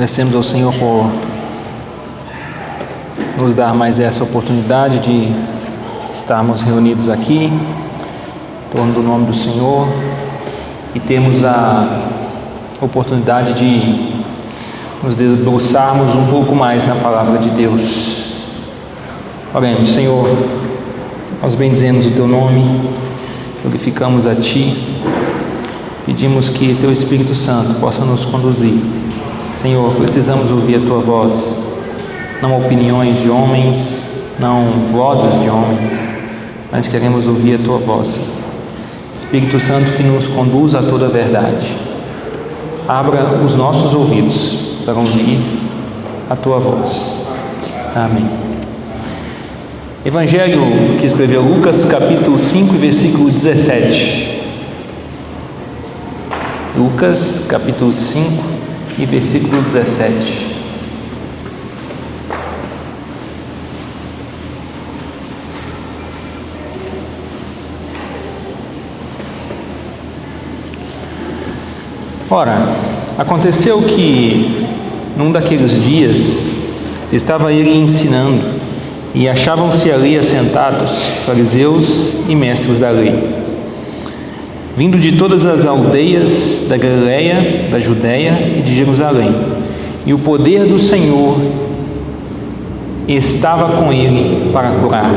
Agradecemos ao Senhor por nos dar mais essa oportunidade de estarmos reunidos aqui em torno do nome do Senhor e termos a oportunidade de nos debruçarmos um pouco mais na palavra de Deus. Oremos. Senhor, nós bendizemos o Teu nome, glorificamos a Ti, pedimos que Teu Espírito Santo possa nos conduzir. Senhor, precisamos ouvir a Tua voz, não opiniões de homens, não vozes de homens, mas queremos ouvir a Tua voz. Espírito Santo, que nos conduz a toda a verdade, abra os nossos ouvidos para ouvir a Tua voz. Amém. Evangelho que escreveu Lucas, capítulo 5, versículo 17. Lucas, capítulo 5 e versículo 17. Ora, aconteceu que num daqueles dias estava ele ensinando e achavam-se ali assentados fariseus e mestres da lei, vindo de todas as aldeias da Galileia, da Judéia e de Jerusalém. E o poder do Senhor estava com ele para curar.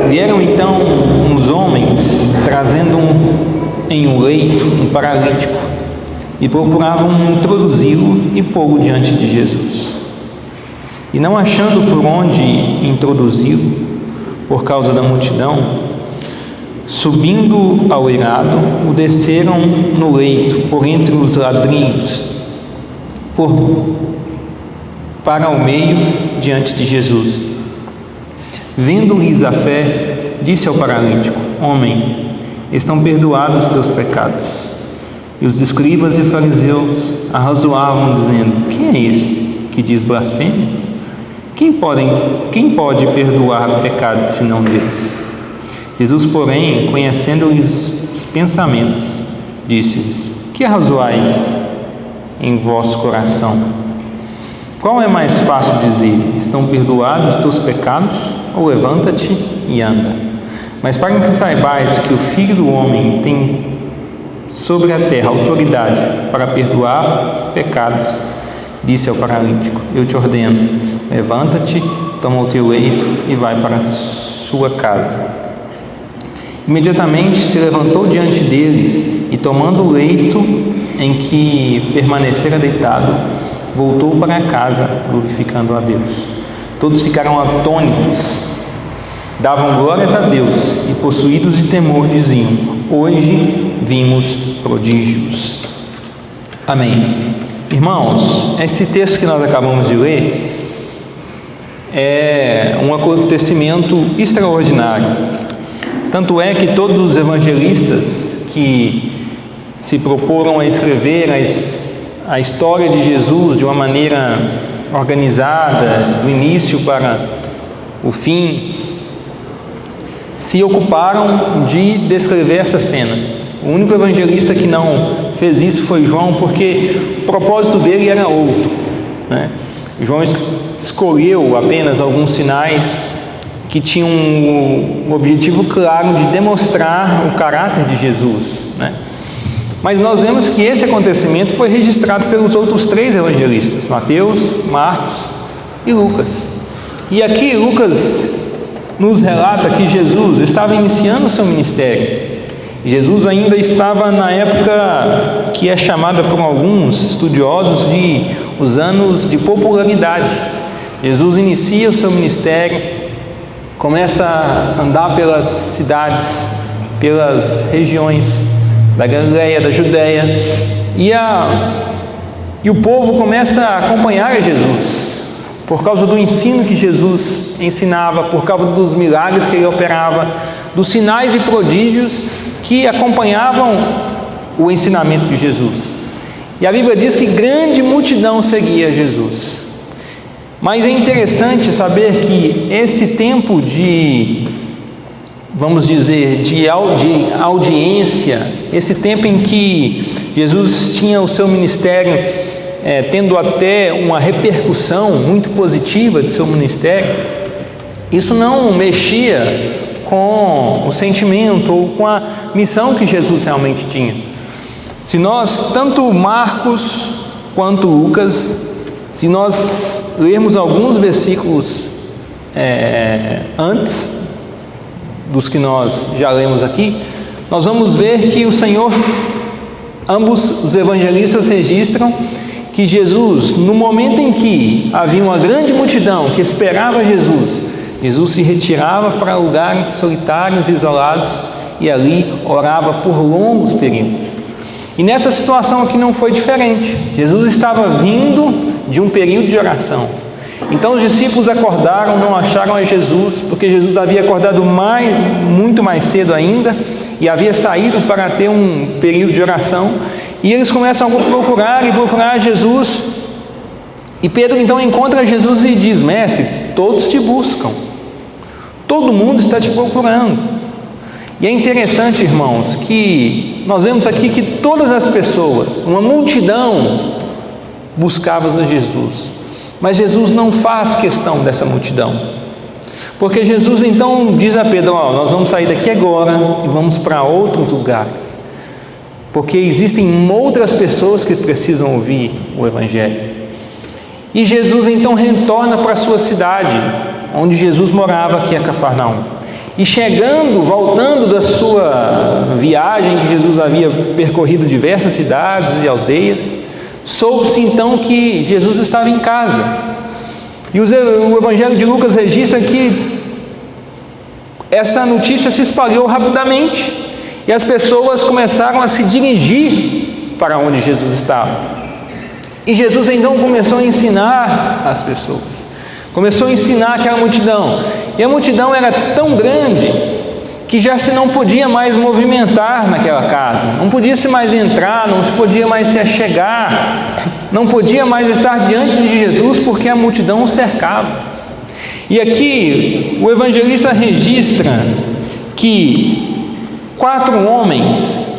Vieram então uns homens trazendo em um leito um paralítico e procuravam introduzi-lo e pô-lo diante de Jesus. E não achando por onde introduzi-lo, por causa da multidão, subindo ao eirado, o desceram no leito, por entre os ladrilhos, para o meio, diante de Jesus. Vendo-lhes a fé, disse ao paralítico: Homem, estão perdoados os teus pecados. E os escribas e fariseus arrazoavam, dizendo: Quem é esse que diz blasfêmias? Quem pode perdoar pecados senão Deus? Jesus, porém, conhecendo-lhes os pensamentos, disse-lhes: Que arrazoais em vosso coração? Qual é mais fácil dizer: Estão perdoados os teus pecados? Ou levanta-te e anda? Mas para que saibais que o Filho do Homem tem sobre a terra autoridade para perdoar pecados, disse ao paralítico: Eu te ordeno, levanta-te, toma o teu leito e vai para a sua casa. Imediatamente se levantou diante deles e, tomando o leito em que permanecera deitado, voltou para casa, glorificando a Deus. Todos ficaram atônitos, davam glórias a Deus e, possuídos de temor, diziam: Hoje vimos prodígios. Amém. Irmãos, esse texto que nós acabamos de ler é um acontecimento extraordinário. Tanto é que todos os evangelistas que se proporam a escrever a história de Jesus de uma maneira organizada, do início para o fim, se ocuparam de descrever essa cena. O único evangelista que não fez isso foi João, porque o propósito dele era outro, né? João escolheu apenas alguns sinais que tinham o objetivo claro de demonstrar o caráter de Jesus, né? Mas nós vemos que esse acontecimento foi registrado pelos outros três evangelistas: Mateus, Marcos e Lucas. E aqui Lucas nos relata que Jesus estava iniciando o seu ministério. Jesus ainda estava na época que é chamada por alguns estudiosos de os anos de popularidade. Jesus inicia o seu ministério, começa a andar pelas cidades, pelas regiões da Galileia, da Judéia, e o povo começa a acompanhar a Jesus, por causa do ensino que Jesus ensinava, por causa dos milagres que ele operava, dos sinais e prodígios que acompanhavam o ensinamento de Jesus. E a Bíblia diz que grande multidão seguia Jesus. Mas é interessante saber que esse tempo de, vamos dizer, de audiência, esse tempo em que Jesus tinha o seu ministério tendo até uma repercussão muito positiva de seu ministério, isso não mexia com o sentimento ou com a missão que Jesus realmente tinha. Se nós, tanto Marcos quanto Lucas, se nós lermos alguns versículos antes dos que nós já lemos aqui, nós vamos ver que o Senhor, ambos os evangelistas registram que Jesus, no momento em que havia uma grande multidão que esperava Jesus se retirava para lugares solitários e isolados e ali orava por longos períodos. E nessa situação aqui não foi diferente. Jesus estava vindo de um período de oração. Então os discípulos acordaram, não acharam a Jesus, porque Jesus havia acordado muito mais cedo ainda e havia saído para ter um período de oração. E eles começam a procurar Jesus. E Pedro então encontra Jesus e diz: Mestre, todos te buscam. Todo mundo está te procurando. E é interessante, irmãos, que nós vemos aqui que todas as pessoas, uma multidão, buscavam Jesus. Mas Jesus não faz questão dessa multidão. Porque Jesus então diz a Pedro: nós vamos sair daqui agora e vamos para outros lugares. Porque existem outras pessoas que precisam ouvir o Evangelho. E Jesus então retorna para a sua cidade, onde Jesus morava, que é Cafarnaum. E voltando da sua viagem, que Jesus havia percorrido diversas cidades e aldeias, soube-se então que Jesus estava em casa. E o Evangelho de Lucas registra que essa notícia se espalhou rapidamente e as pessoas começaram a se dirigir para onde Jesus estava. E Jesus então começou a ensinar as pessoas, começou a ensinar aquela multidão, e a multidão era tão grande que já se não podia mais movimentar naquela casa, não podia se mais entrar, não se podia mais se achegar, não podia mais estar diante de Jesus, porque a multidão o cercava. E aqui o evangelista registra que 4 homens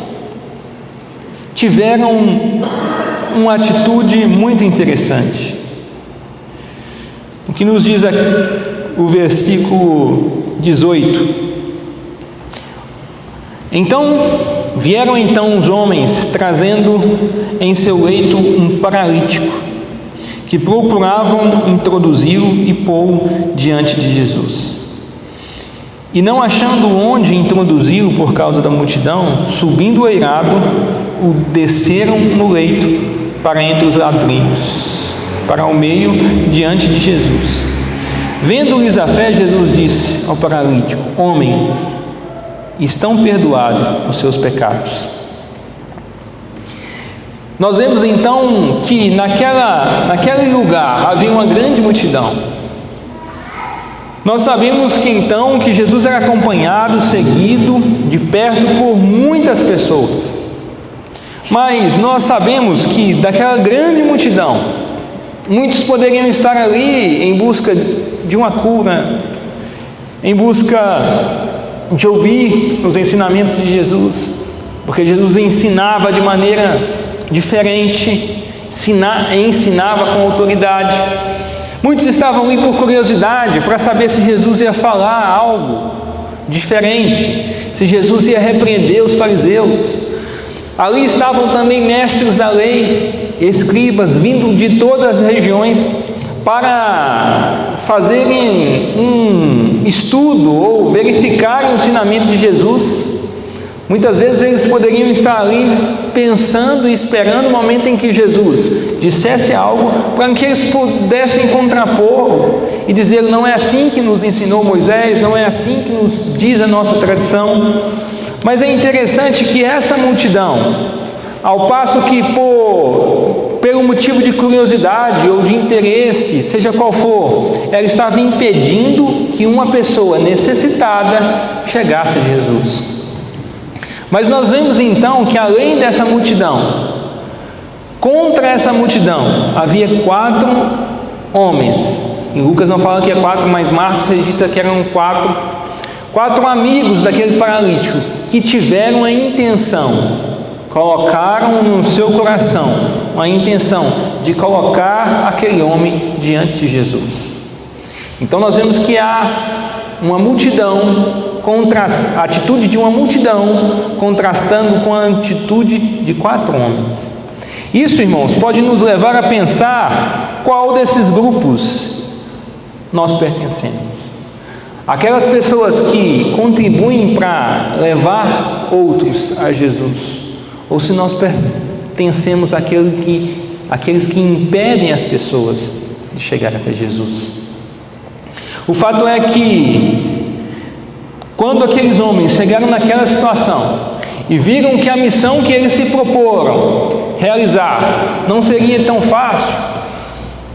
tiveram uma atitude muito interessante. O que nos diz o versículo 18: Vieram então os homens, trazendo em seu leito um paralítico, que procuravam introduzi-lo e pô-lo diante de Jesus. E não achando onde introduzi-lo por causa da multidão, subindo o eirado, o desceram no leito para entre os ladrilhos, para o meio, diante de Jesus. Vendo-lhes a fé, Jesus disse ao paralítico: Homem, estão perdoados os seus pecados. Nós vemos então que naquele lugar havia uma grande multidão. Nós sabemos que então que Jesus era acompanhado, seguido de perto por muitas pessoas. Mas nós sabemos que daquela grande multidão, muitos poderiam estar ali em busca de uma cura, em busca de ouvir os ensinamentos de Jesus, porque Jesus ensinava de maneira diferente, ensinava com autoridade. Muitos estavam ali por curiosidade, para saber se Jesus ia falar algo diferente, se Jesus ia repreender os fariseus. Ali estavam também mestres da lei, escribas, vindo de todas as regiões para fazerem um estudo ou verificar o ensinamento de Jesus. Muitas vezes eles poderiam estar ali pensando e esperando o momento em que Jesus dissesse algo, para que eles pudessem contrapor e dizer: não é assim que nos ensinou Moisés, não é assim que nos diz a nossa tradição. Mas é interessante que essa multidão, ao passo que pelo motivo de curiosidade ou de interesse, seja qual for, ela estava impedindo que uma pessoa necessitada chegasse a Jesus. Mas nós vemos então que além dessa multidão, contra essa multidão, havia 4 homens. Em Lucas não fala que é 4, mas Marcos registra que eram 4 amigos daquele paralítico, que tiveram a intenção, colocaram no seu coração a intenção de colocar aquele homem diante de Jesus. Então nós vemos que há uma multidão, a atitude de uma multidão contrastando com a atitude de 4 homens. Isso, irmãos, pode nos levar a pensar qual desses grupos nós pertencemos. Aquelas pessoas que contribuem para levar outros a Jesus, ou se nós pertencemos àqueles que impedem as pessoas de chegar até Jesus. O fato é que quando aqueles homens chegaram naquela situação e viram que a missão que eles se proporam realizar não seria tão fácil,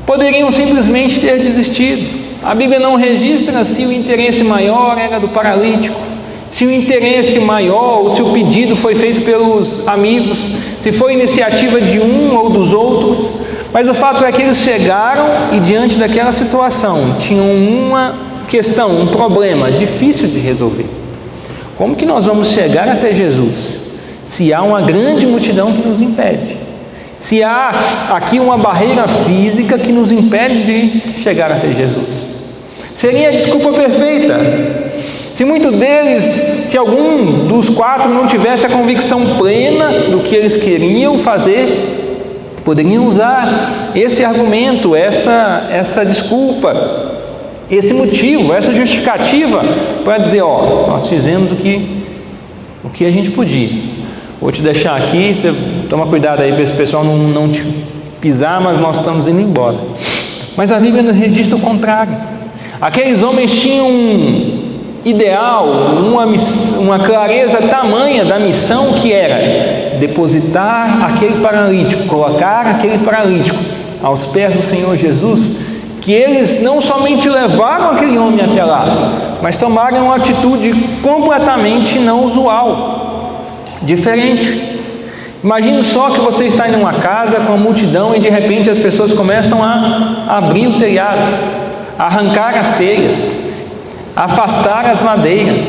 poderiam simplesmente ter desistido. A Bíblia não registra se o interesse maior era do paralítico, se o interesse maior, ou se o pedido foi feito pelos amigos, se foi iniciativa de um ou dos outros, mas o fato é que eles chegaram e diante daquela situação tinham uma questão, um problema difícil de resolver. Como que nós vamos chegar até Jesus se há uma grande multidão que nos impede? Se há aqui uma barreira física que nos impede de chegar até Jesus? Seria a desculpa perfeita. Se algum dos 4 não tivesse a convicção plena do que eles queriam fazer, poderiam usar esse argumento, essa desculpa, esse motivo, essa justificativa para dizer, nós fizemos o que a gente podia. Vou te deixar aqui, você toma cuidado aí para esse pessoal não te pisar, mas nós estamos indo embora. Mas a Bíblia nos registra o contrário. Aqueles homens tinham um ideal, uma clareza tamanha da missão que era depositar aquele paralítico, colocar aquele paralítico aos pés do Senhor Jesus, que eles não somente levaram aquele homem até lá, mas tomaram uma atitude completamente não usual, diferente. Imagine só que você está em uma casa com uma multidão e de repente as pessoas começam a abrir o telhado, a arrancar as telhas, a afastar as madeiras,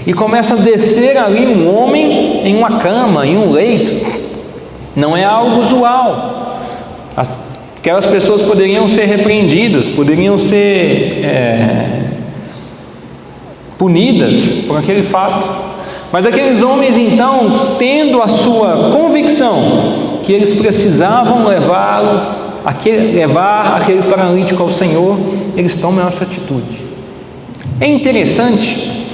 e começa a descer ali um homem em uma cama, em um leito. Não é algo usual. Aquelas pessoas poderiam ser repreendidas, poderiam ser punidas por aquele fato. Mas aqueles homens, então, tendo a sua convicção que eles precisavam levar aquele paralítico ao Senhor, eles tomam essa atitude. É interessante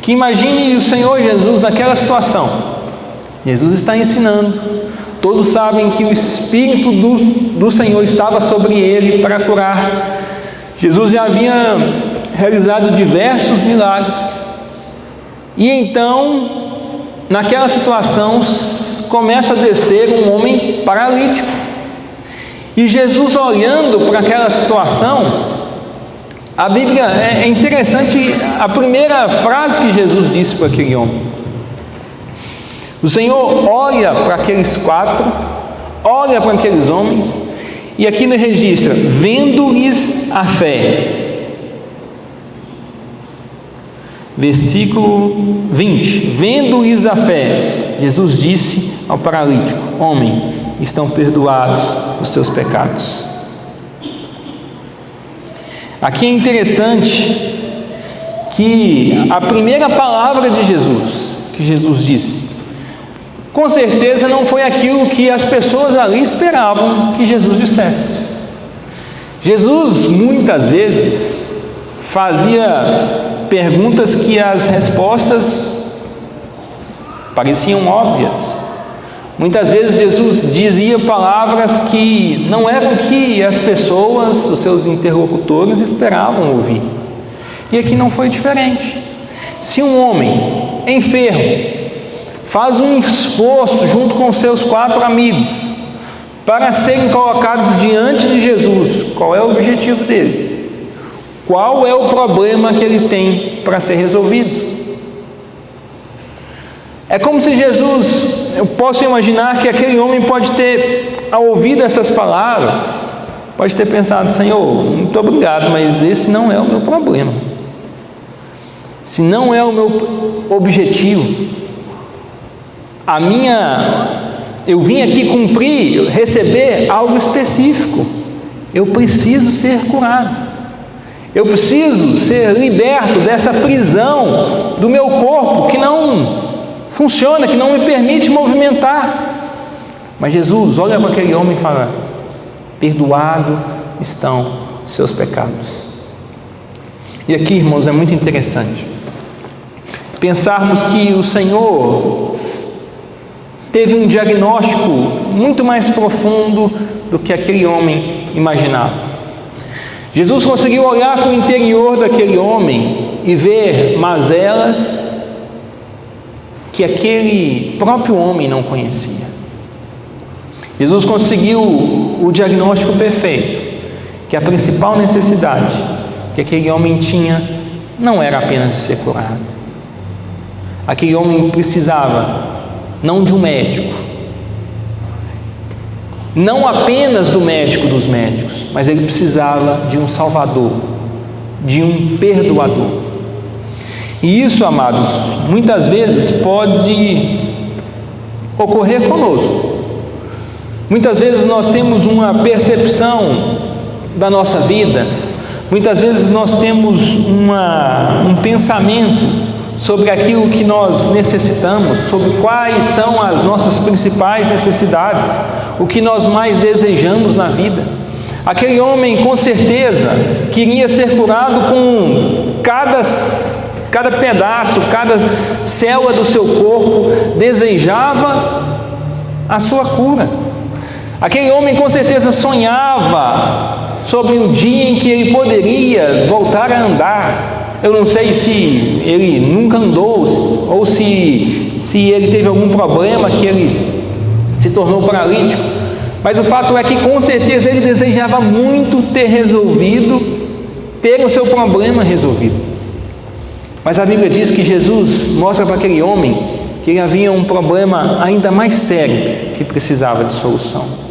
que imagine o Senhor Jesus naquela situação. Jesus está ensinando. Todos sabem que o Espírito do Senhor estava sobre ele para curar. Jesus já havia realizado diversos milagres. E então, naquela situação, começa a descer um homem paralítico. E Jesus, olhando para aquela situação, a Bíblia, é interessante a primeira frase que Jesus disse para aquele homem. O Senhor olha para aqueles 4, olha para aqueles homens, e aqui ele registra, vendo-lhes a fé. Versículo 20, vendo-lhes a fé, Jesus disse ao paralítico, homem, estão perdoados os seus pecados. Aqui é interessante que a primeira palavra de Jesus, que Jesus disse, com certeza não foi aquilo que as pessoas ali esperavam que Jesus dissesse. Jesus muitas vezes fazia perguntas que as respostas pareciam óbvias. Muitas vezes Jesus dizia palavras que não eram o que as pessoas, os seus interlocutores, esperavam ouvir. E aqui não foi diferente. Se um homem enfermo faz um esforço junto com seus 4 amigos para serem colocados diante de Jesus, qual é o objetivo dele? Qual é o problema que ele tem para ser resolvido? É como se Jesus, eu posso imaginar que aquele homem pode ter, ao ouvir essas palavras, pode ter pensado, Senhor, muito obrigado, mas esse não é o meu problema. Se não é o meu objetivo, eu vim aqui cumprir, receber algo específico. Eu preciso ser curado. Eu preciso ser liberto dessa prisão do meu corpo que não funciona, que não me permite movimentar. Mas Jesus olha para aquele homem e fala: perdoado estão seus pecados. E aqui, irmãos, é muito interessante pensarmos que o Senhor teve um diagnóstico muito mais profundo do que aquele homem imaginava. Jesus conseguiu olhar para o interior daquele homem e ver mazelas que aquele próprio homem não conhecia. Jesus conseguiu o diagnóstico perfeito, que a principal necessidade que aquele homem tinha não era apenas de ser curado. Aquele homem precisava não de um médico, não apenas do médico dos médicos, mas ele precisava de um Salvador, de um perdoador. E isso, amados, muitas vezes pode ocorrer conosco. Muitas vezes nós temos uma percepção da nossa vida, muitas vezes nós temos um pensamento sobre aquilo que nós necessitamos, sobre quais são as nossas principais necessidades, o que nós mais desejamos na vida. Aquele homem com certeza queria ser curado com cada pedaço, cada célula do seu corpo, desejava a sua cura. Aquele homem com certeza sonhava sobre o dia em que ele poderia voltar a andar. Eu não sei se ele nunca andou, ou se ele teve algum problema que ele se tornou paralítico, mas o fato é que com certeza ele desejava muito ter o seu problema resolvido. Mas a Bíblia diz que Jesus mostra para aquele homem que ele havia um problema ainda mais sério que precisava de solução.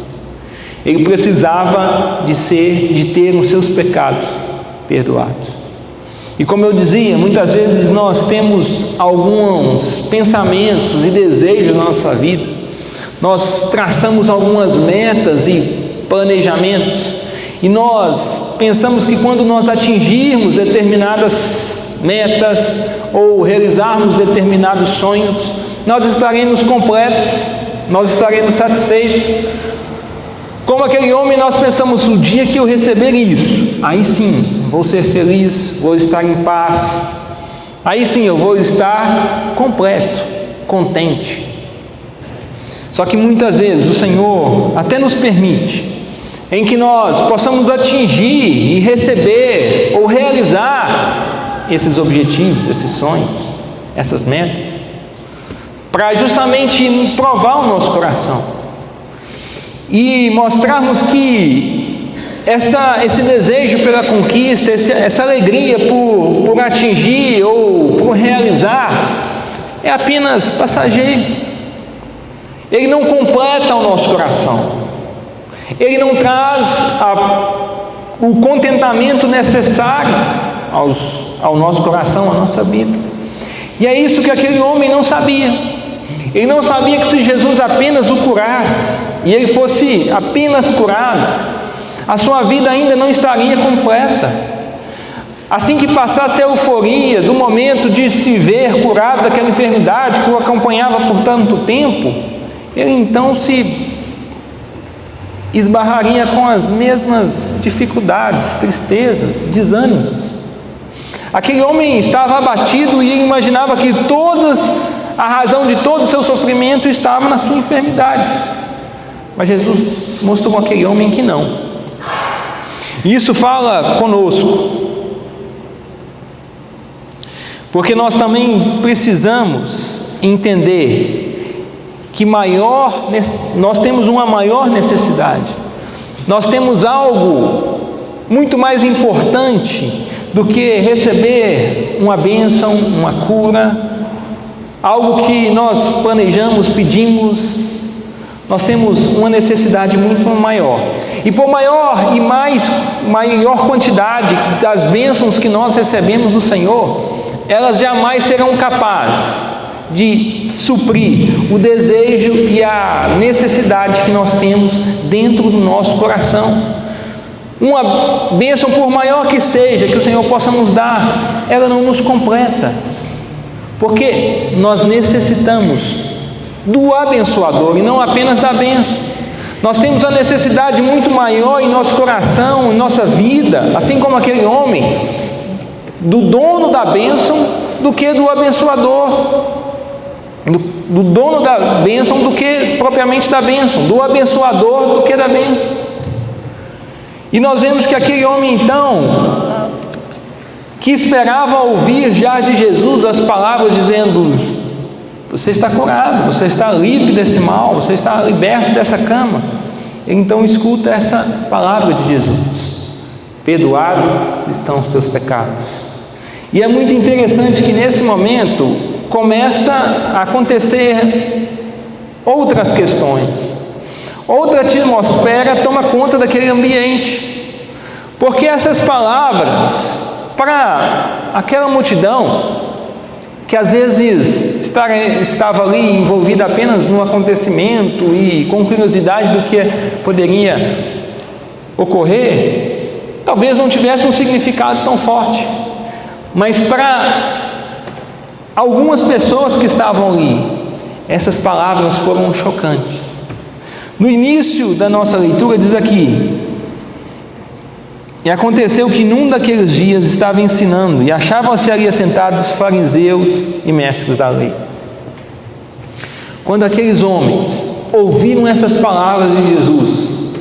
Ele precisava de ter os seus pecados perdoados. E como eu dizia, muitas vezes nós temos alguns pensamentos e desejos na nossa vida, nós traçamos algumas metas e planejamentos, e nós pensamos que quando nós atingirmos determinadas metas ou realizarmos determinados sonhos, nós estaremos completos, nós estaremos satisfeitos. Como aquele homem, nós pensamos: o dia que eu receber isso, aí sim, vou ser feliz, vou estar em paz, aí sim eu vou estar completo, contente. Só que muitas vezes o Senhor até nos permite em que nós possamos atingir e receber ou realizar esses objetivos, esses sonhos, essas metas, para justamente provar o nosso coração e mostrarmos que esse desejo pela conquista, essa alegria por atingir ou por realizar é apenas passageiro. Ele não completa o nosso coração, ele não traz o contentamento necessário ao nosso coração, à nossa vida. E é isso que aquele homem não sabia. Ele não sabia que se Jesus apenas o curasse e ele fosse apenas curado, a sua vida ainda não estaria completa. Assim que passasse a euforia do momento de se ver curado daquela enfermidade que o acompanhava por tanto tempo, ele então se esbarraria com as mesmas dificuldades, tristezas, desânimos. Aquele homem estava abatido e ele imaginava que a razão de todo o seu sofrimento estava na sua enfermidade. Mas Jesus mostrou a aquele homem que não. E isso fala conosco, porque nós também precisamos entender que nós temos uma maior necessidade. Nós temos algo muito mais importante do que receber uma bênção, uma cura, algo que nós planejamos, pedimos. Nós temos uma necessidade muito maior. E por maior quantidade das bênçãos que nós recebemos do Senhor, elas jamais serão capazes de suprir o desejo e a necessidade que nós temos dentro do nosso coração. Uma bênção, por maior que seja, que o Senhor possa nos dar, ela não nos completa, porque nós necessitamos do abençoador e não apenas da bênção. Nós temos a necessidade muito maior em nosso coração, em nossa vida, assim como aquele homem, do dono da bênção do que do abençoador, do dono da bênção do que propriamente da bênção, do abençoador do que da bênção. E nós vemos que aquele homem então, que esperava ouvir já de Jesus as palavras dizendo: você está curado, você está livre desse mal, você está liberto dessa cama. Ele então escuta essa palavra de Jesus: perdoado estão os teus pecados. E é muito interessante que nesse momento começa a acontecer outras questões. Outra atmosfera toma conta daquele ambiente, porque essas palavras, para aquela multidão, que às vezes estava ali envolvida apenas no acontecimento e com curiosidade do que poderia ocorrer, talvez não tivesse um significado tão forte, mas para algumas pessoas que estavam ali, essas palavras foram chocantes. No início da nossa leitura diz aqui: e aconteceu que num daqueles dias estava ensinando, e achavam-se ali assentados fariseus e mestres da lei. Quando aqueles homens ouviram essas palavras de Jesus,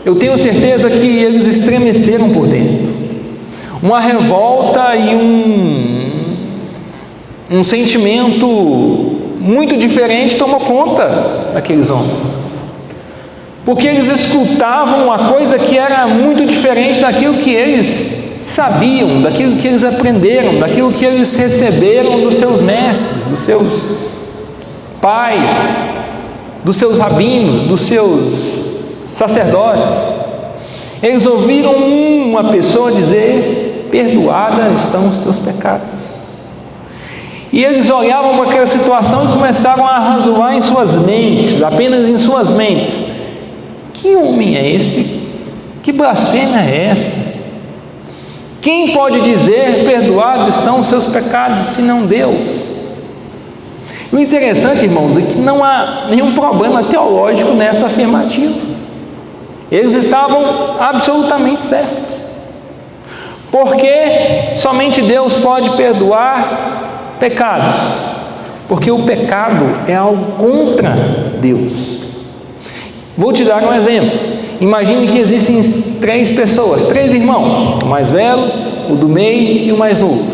eu tenho certeza que eles estremeceram por dentro. Uma revolta e um sentimento muito diferente tomou conta daqueles homens, porque eles escutavam uma coisa que era muito diferente daquilo que eles sabiam, daquilo que eles aprenderam, daquilo que eles receberam dos seus mestres, dos seus pais, dos seus rabinos, dos seus sacerdotes. Eles ouviram uma pessoa dizer: perdoadas estão os teus pecados. E eles olhavam para aquela situação e começaram a arrazoar em suas mentes, apenas em suas mentes: que homem é esse? Que blasfêmia é essa? Quem pode dizer perdoados estão os seus pecados, senão Deus? E o interessante, irmãos, é que não há nenhum problema teológico nessa afirmativa. Eles estavam absolutamente certos, porque somente Deus pode perdoar pecados, porque o pecado é algo contra Deus. Vou te dar um exemplo. Imagine que existem 3 pessoas, 3 irmãos, o mais velho, o do meio e o mais novo.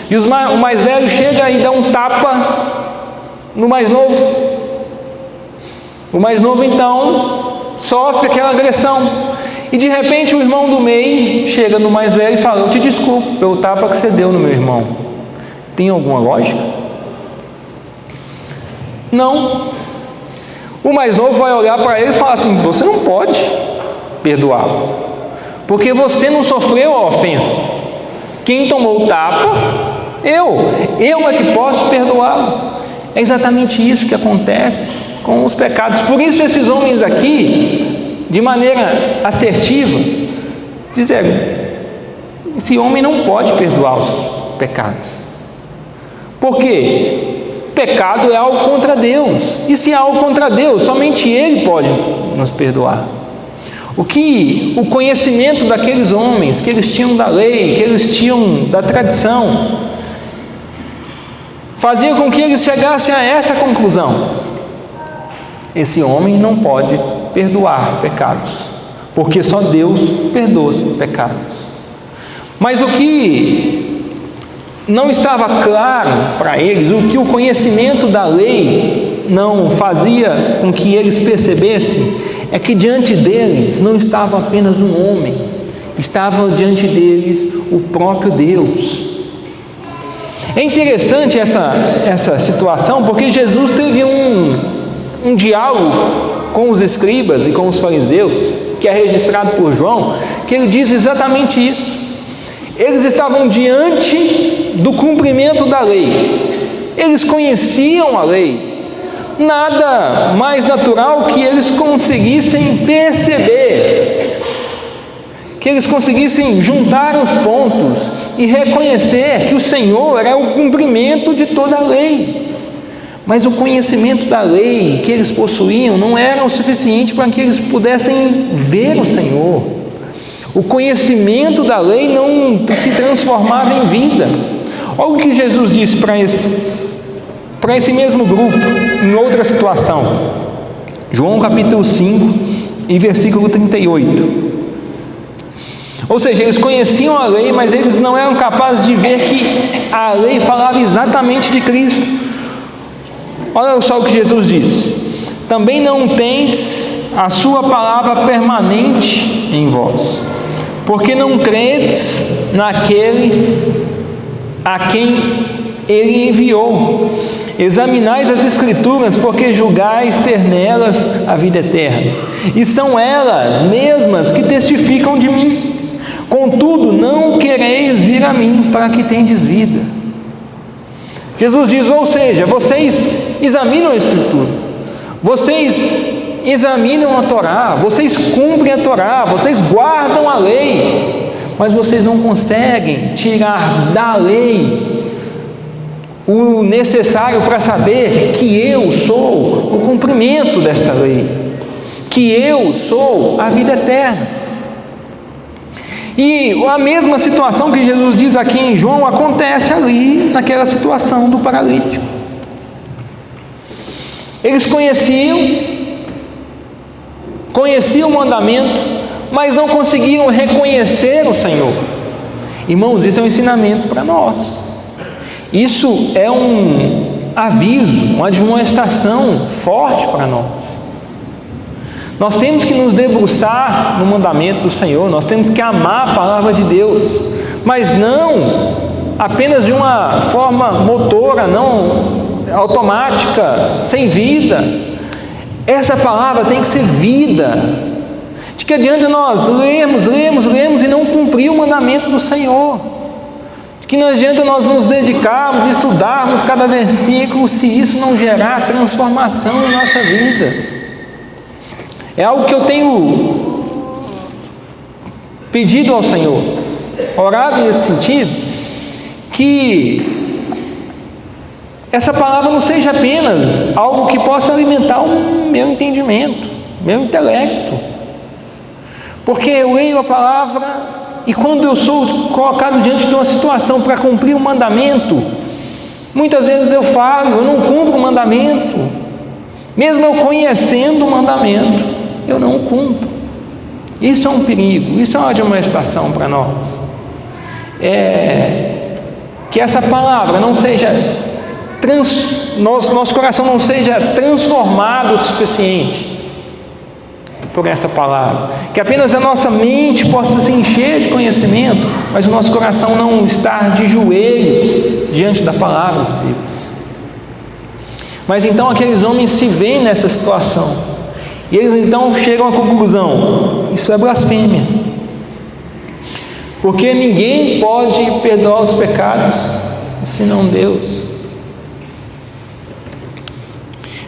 E o mais velho chega e dá um tapa no mais novo. O mais novo então sofre aquela agressão. E de repente o irmão do meio chega no mais velho e fala: eu te desculpo pelo tapa que você deu no meu irmão. Tem alguma lógica? Não. O mais novo vai olhar para ele e falar assim: você não pode perdoá-lo, porque você não sofreu a ofensa. Quem tomou o tapa? Eu é que posso perdoá-lo. É exatamente isso que acontece com os pecados. Por isso esses homens aqui, de maneira assertiva, disseram: esse homem não pode perdoar os pecados. Por quê? Pecado é algo contra Deus, e se é algo contra Deus, somente Ele pode nos perdoar. O conhecimento daqueles homens, que eles tinham da lei, que eles tinham da tradição, fazia com que eles chegassem a essa conclusão: esse homem não pode perdoar pecados, porque só Deus perdoa os pecados. Mas o que não estava claro para eles, o que o conhecimento da lei não fazia com que eles percebessem, é que diante deles não estava apenas um homem, estava diante deles o próprio Deus. É interessante essa situação, porque Jesus teve um diálogo com os escribas e com os fariseus, que é registrado por João, que ele diz exatamente isso. Eles estavam diante do cumprimento da lei, Eles conheciam a lei. Nada mais natural que eles conseguissem perceber, que eles conseguissem juntar os pontos e reconhecer que o Senhor era o cumprimento de toda a lei. Mas o conhecimento da lei que eles possuíam não era o suficiente para que eles pudessem ver o Senhor. O conhecimento da lei não se transformava em vida. Olha o que Jesus disse para esse mesmo grupo, em outra situação. João capítulo 5 e versículo 38. Ou seja, eles conheciam a lei, mas eles não eram capazes de ver que a lei falava exatamente de Cristo. Olha só o que Jesus diz: também não tendes a sua palavra permanente em vós, porque não credes naquele a quem ele enviou. Examinais as Escrituras, porque julgais ter nelas a vida eterna, e são elas mesmas que testificam de mim. Contudo, não quereis vir a mim para que tendes vida. Jesus diz, ou seja, vocês examinam a Escritura, vocês examinam a Torá, vocês cumprem a Torá, vocês guardam a lei, mas vocês não conseguem tirar da lei o necessário para saber que eu sou o cumprimento desta lei, que eu sou a vida eterna. E a mesma situação que Jesus diz aqui em João acontece ali naquela situação do paralítico. Eles conheciam o mandamento, mas não conseguiam reconhecer o Senhor. Irmãos, isso é um ensinamento para nós. Isso é um aviso, uma admoestação forte para nós. Nós temos que nos debruçar no mandamento do Senhor, nós temos que amar a palavra de Deus, mas não apenas de uma forma motora, não automática, sem vida. Essa palavra tem que ser vida. De que adianta nós lermos e não cumprir o mandamento do Senhor? De que não adianta nós nos dedicarmos, estudarmos cada versículo, se isso não gerar transformação em nossa vida? É algo que eu tenho pedido ao Senhor, orado nesse sentido, que essa palavra não seja apenas algo que possa alimentar o meu entendimento, meu intelecto, porque eu leio a palavra e quando eu sou colocado diante de uma situação para cumprir o mandamento, muitas vezes eu falo, eu não cumpro o mandamento, mesmo eu conhecendo o mandamento, eu não cumpro. Isso é um perigo, isso é uma admoestação para nós. Que essa palavra não seja, nosso coração não seja transformado o suficiente por essa palavra, que apenas a nossa mente possa se encher de conhecimento, mas o nosso coração não estar de joelhos diante da palavra de Deus. Mas então aqueles homens se veem nessa situação, e eles então chegam à conclusão: isso é blasfêmia, porque ninguém pode perdoar os pecados senão Deus.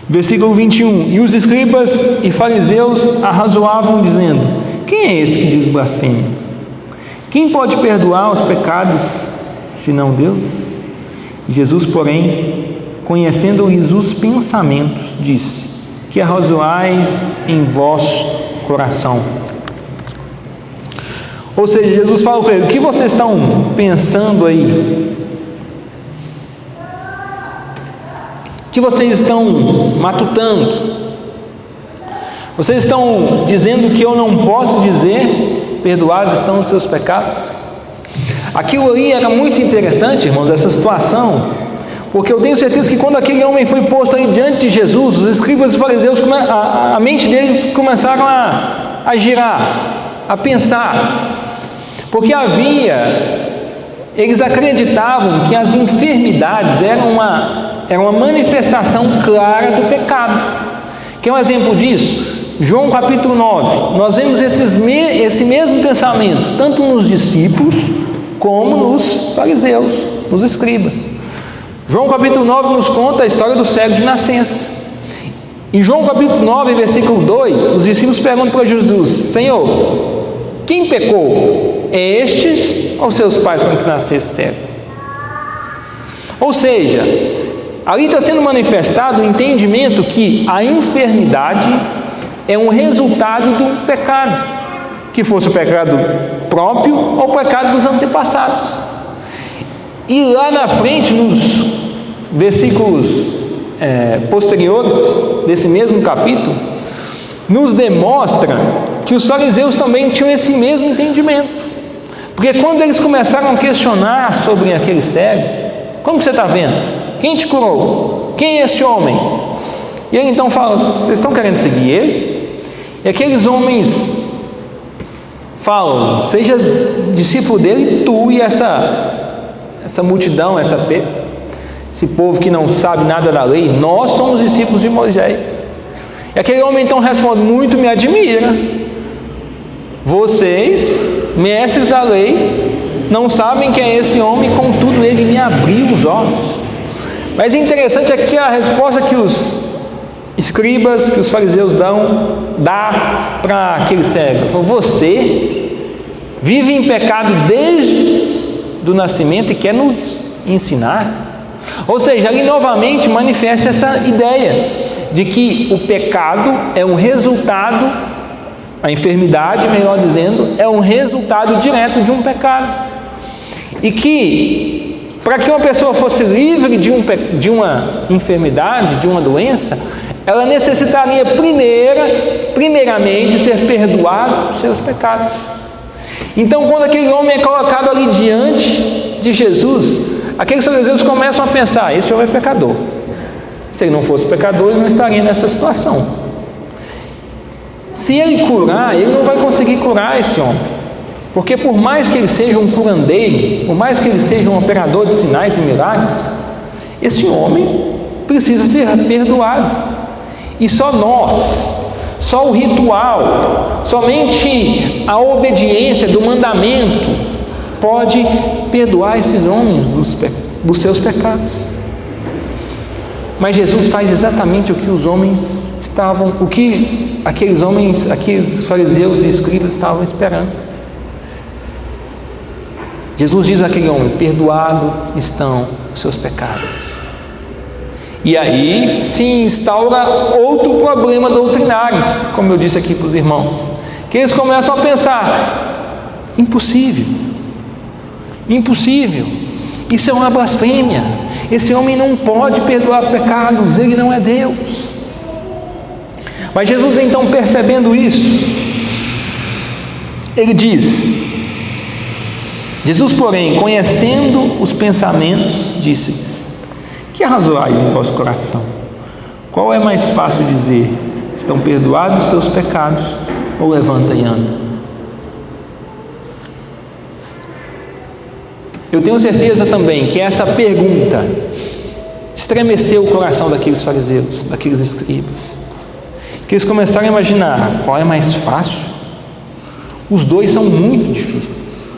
Versículo 21: e os escribas e fariseus arrazoavam dizendo: quem é esse que diz blasfêmia? Quem pode perdoar os pecados senão Deus? Jesus, porém, conhecendo-lhes os pensamentos, disse: que arrazoais em vosso coração. Ou seja, Jesus fala para ele: o que vocês estão pensando aí? O que vocês estão matutando? Vocês estão dizendo que eu não posso dizer, perdoados estão os seus pecados? Aquilo ali era muito interessante, irmãos, essa situação, porque eu tenho certeza que quando aquele homem foi posto aí diante de Jesus, os escribas e fariseus, a mente deles começaram a girar, a pensar, porque eles acreditavam que as enfermidades eram uma manifestação clara do pecado. Quer um exemplo disso? João capítulo 9, nós vemos esse mesmo pensamento, tanto nos discípulos, como nos fariseus, nos escribas. João capítulo 9 nos conta a história do cego de nascença. Em João capítulo 9, versículo 2, os discípulos perguntam para Jesus: Senhor, quem pecou? É estes ou seus pais para que nascesse cego? Ou seja, ali está sendo manifestado o entendimento que a enfermidade é um resultado do pecado, que fosse o pecado próprio ou o pecado dos antepassados. E lá na frente, nos versículos posteriores desse mesmo capítulo, nos demonstra que os fariseus também tinham esse mesmo entendimento. Porque quando eles começaram a questionar sobre aquele cego: como você está vendo? Quem te curou? Quem é esse homem? E ele então fala: vocês estão querendo seguir ele? E aqueles homens falam: seja discípulo dele, tu e essa multidão, esse povo que não sabe nada da lei, nós somos discípulos de Moisés. E aquele homem então responde: muito me admira, vocês, mestres da lei, não sabem quem é esse homem, contudo ele me abriu os olhos. Mas interessante é que a resposta que os escribas, que os fariseus dá para aquele cego: você vive em pecado desde do nascimento e quer nos ensinar? Ou seja, ali novamente manifesta essa ideia de que o pecado é um resultado, a enfermidade, melhor dizendo, é um resultado direto de um pecado. E que, para que uma pessoa fosse livre de uma enfermidade, de uma doença, ela necessitaria primeiramente ser perdoado dos seus pecados. Então, quando aquele homem é colocado ali diante de Jesus, aqueles fariseus começam a pensar: esse homem é pecador. Se ele não fosse pecador, ele não estaria nessa situação. Se ele curar, ele não vai conseguir curar esse homem, porque por mais que ele seja um curandeiro, por mais que ele seja um operador de sinais e milagres, esse homem precisa ser perdoado. E só nós, só o ritual, somente a obediência do mandamento pode perdoar esses homens dos seus pecados. Mas Jesus faz exatamente o que os homens estavam, o que aqueles fariseus e escribas estavam esperando. Jesus diz àquele homem: perdoado estão os seus pecados. E aí se instaura outro problema doutrinário, como eu disse aqui para os irmãos, que eles começam a pensar: impossível, isso é uma blasfêmia, esse homem não pode perdoar pecados, ele não é Deus. Mas Jesus então, percebendo isso, ele diz: Jesus, porém, conhecendo os pensamentos, disse-lhes: que arrazoais em vosso coração? Qual é mais fácil dizer: estão perdoados os seus pecados, ou levanta e anda? Eu tenho certeza também que essa pergunta estremeceu o coração daqueles fariseus, daqueles escribas, que eles começaram a imaginar: qual é mais fácil? Os dois são muito difíceis.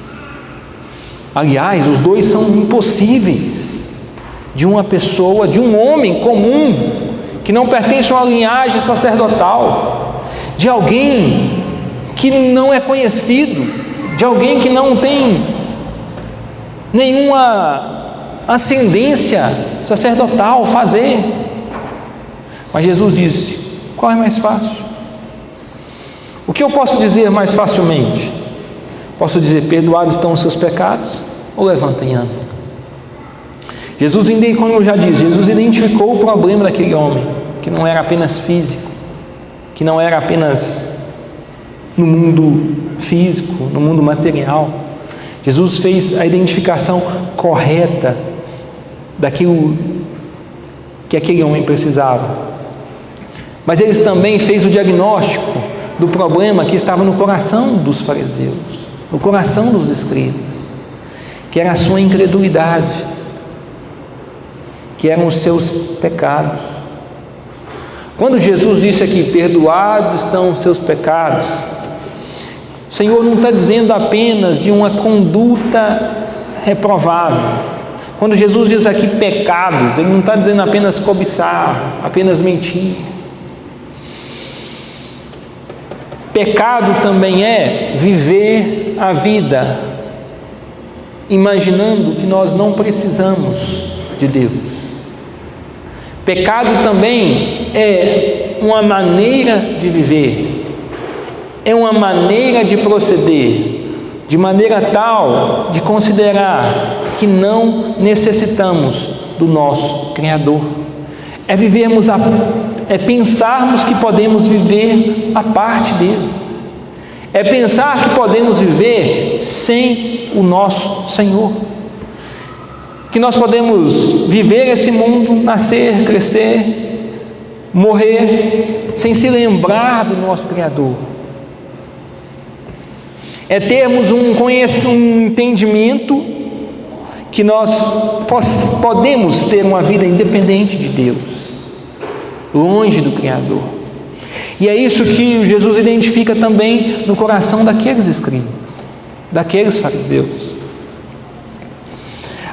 Aliás, os dois são impossíveis de uma pessoa, de um homem comum, que não pertence a uma linhagem sacerdotal, de alguém que não é conhecido, de alguém que não tem nenhuma ascendência sacerdotal fazer. Mas Jesus disse: qual é mais fácil? O que eu posso dizer mais facilmente? Posso dizer: perdoados estão os seus pecados, ou levanta e anda? Jesus, como eu já disse, Jesus identificou o problema daquele homem, que não era apenas físico, que não era apenas no mundo físico, no mundo material. Jesus fez a identificação correta daquilo que aquele homem precisava. Mas ele também fez o diagnóstico do problema que estava no coração dos fariseus, no coração dos escribas, que era a sua incredulidade, que eram os seus pecados. Quando Jesus disse aqui: perdoados estão os seus pecados, o Senhor não está dizendo apenas de uma conduta reprovável, Quando Jesus diz aqui pecados, Ele não está dizendo apenas cobiçar, apenas mentir. Pecado também é viver a vida imaginando que nós não precisamos de Deus. Pecado também é uma maneira de viver, é uma maneira de proceder, de maneira tal de considerar que não necessitamos do nosso Criador. É pensarmos que podemos viver a parte dele. É pensar que podemos viver sem o nosso Senhor. Que nós podemos viver esse mundo, nascer, crescer, morrer, sem se lembrar do nosso Criador. É termos um entendimento que nós podemos ter uma vida independente de Deus, longe do Criador. E é isso que Jesus identifica também no coração daqueles escribas, daqueles fariseus.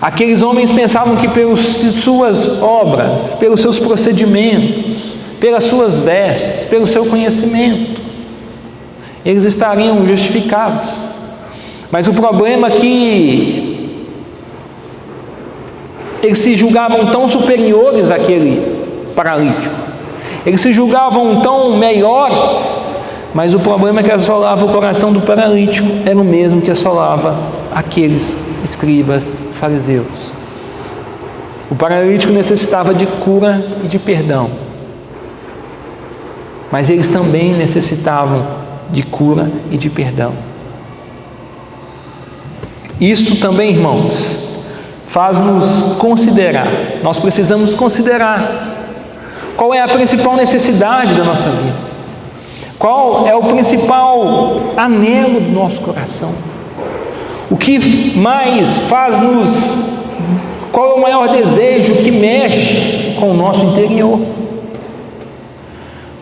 Aqueles homens pensavam que pelas suas obras, pelos seus procedimentos, pelas suas vestes, pelo seu conhecimento, eles estariam justificados. Mas o problema é que eles se julgavam tão superiores àquele paralítico, eles se julgavam tão melhores, mas o problema é que assolava o coração do paralítico era o mesmo que assolava aqueles escribas fariseus. O paralítico necessitava de cura e de perdão, mas eles também necessitavam de cura e de perdão. Isso também, irmãos, faz-nos considerar, nós precisamos considerar qual é a principal necessidade da nossa vida, qual é o principal anelo do nosso coração, o que mais qual é o maior desejo que mexe com o nosso interior.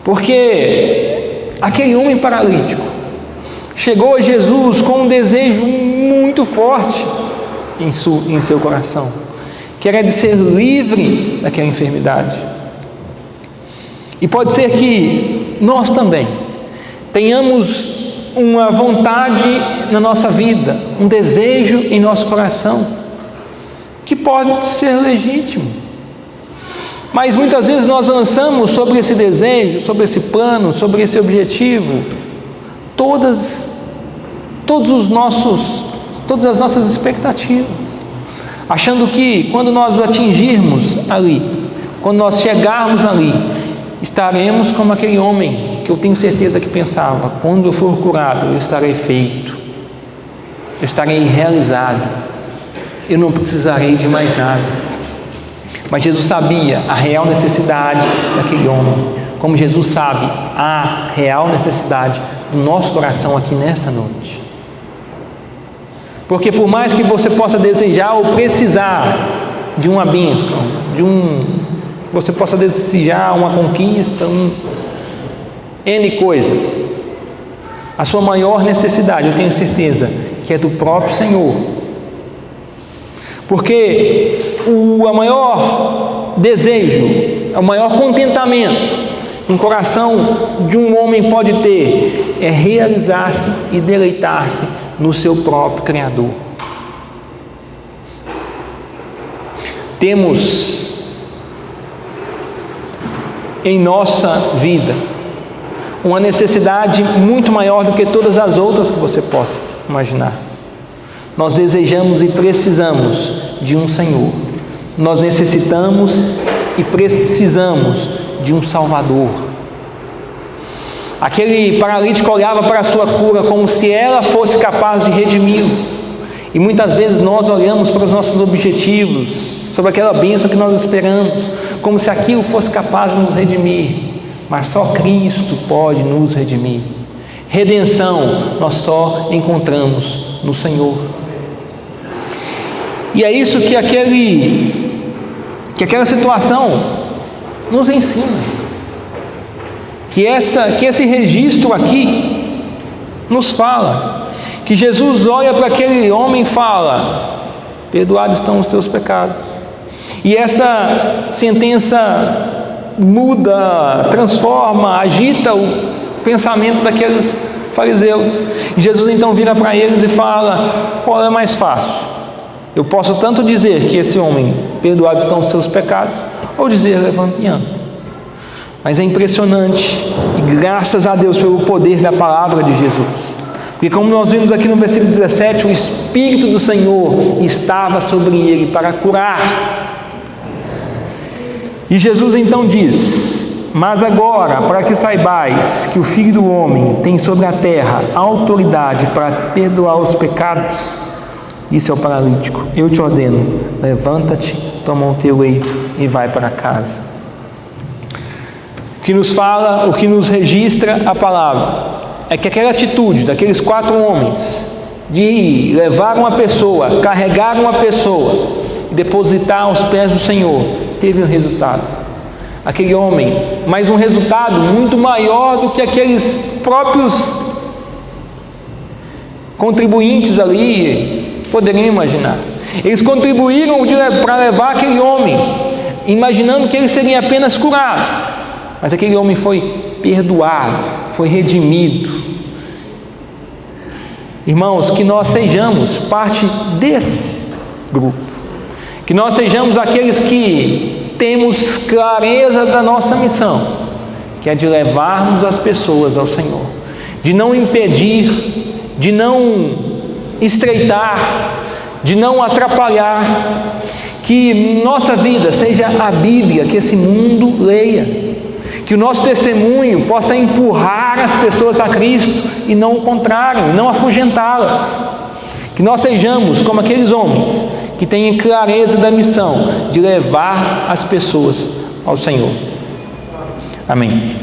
Porque aquele homem paralítico chegou a Jesus com um desejo muito forte em seu coração, que era de ser livre daquela enfermidade. E pode ser que nós também tenhamos uma vontade na nossa vida, um desejo em nosso coração, que pode ser legítimo, mas muitas vezes nós lançamos sobre esse desejo, sobre esse plano, sobre esse objetivo, todas as nossas expectativas, achando que quando nós atingirmos ali, quando nós chegarmos ali, estaremos como aquele homem que eu tenho certeza que pensava: quando eu for curado, eu estarei feito, eu estarei realizado, eu não precisarei de mais nada. Mas Jesus sabia a real necessidade daquele homem, como Jesus sabe a real necessidade do nosso coração aqui nessa noite. Porque por mais que você possa desejar ou precisar de uma bênção, você possa desejar uma conquista, N coisas, a sua maior necessidade, eu tenho certeza, que é do próprio Senhor. Porque o maior desejo, o maior contentamento que um coração de um homem pode ter é realizar-se e deleitar-se no seu próprio Criador. Temos em nossa vida uma necessidade muito maior do que todas as outras que você possa imaginar. Nós desejamos e precisamos de um Senhor. Nós necessitamos e precisamos de um Salvador. Aquele paralítico olhava para a sua cura como se ela fosse capaz de redimi-lo. E muitas vezes nós olhamos para os nossos objetivos, sobre aquela bênção que nós esperamos, como se aquilo fosse capaz de nos redimir. Mas só Cristo pode nos redimir. Redenção nós só encontramos no Senhor. E é isso que aquela situação nos ensina. Que esse registro aqui nos fala. Que Jesus olha para aquele homem e fala: perdoados estão os teus pecados. E essa sentença muda, transforma, agita o pensamento daqueles fariseus. E Jesus então vira para eles e fala: qual é mais fácil? Eu posso tanto dizer que esse homem, perdoados estão os seus pecados, ou dizer: levante e anda. Mas é impressionante, e graças a Deus pelo poder da palavra de Jesus, porque como nós vimos aqui no versículo 17, o Espírito do Senhor estava sobre ele para curar. E Jesus então diz: mas agora, para que saibais que o Filho do Homem tem sobre a terra autoridade para perdoar os pecados, disse ao paralítico: eu te ordeno, levanta-te, toma o teu leito e vai para casa. O que nos fala, o que nos registra a palavra, é que aquela atitude daqueles 4 homens, de levar uma pessoa, carregar uma pessoa, depositar aos pés do Senhor, teve um resultado. Aquele homem, mas um resultado muito maior do que aqueles próprios contribuintes ali poderiam imaginar. Eles contribuíram para levar aquele homem, imaginando que ele seria apenas curado. Mas aquele homem foi perdoado, foi redimido. Irmãos, que nós sejamos parte desse grupo, que nós sejamos aqueles que temos clareza da nossa missão, que é de levarmos as pessoas ao Senhor, de não impedir, de não estreitar, de não atrapalhar, que nossa vida seja a Bíblia que esse mundo leia, que o nosso testemunho possa empurrar as pessoas a Cristo e não o contrário, e não afugentá-las. Que nós sejamos como aqueles homens que têm clareza da missão de levar as pessoas ao Senhor. Amém.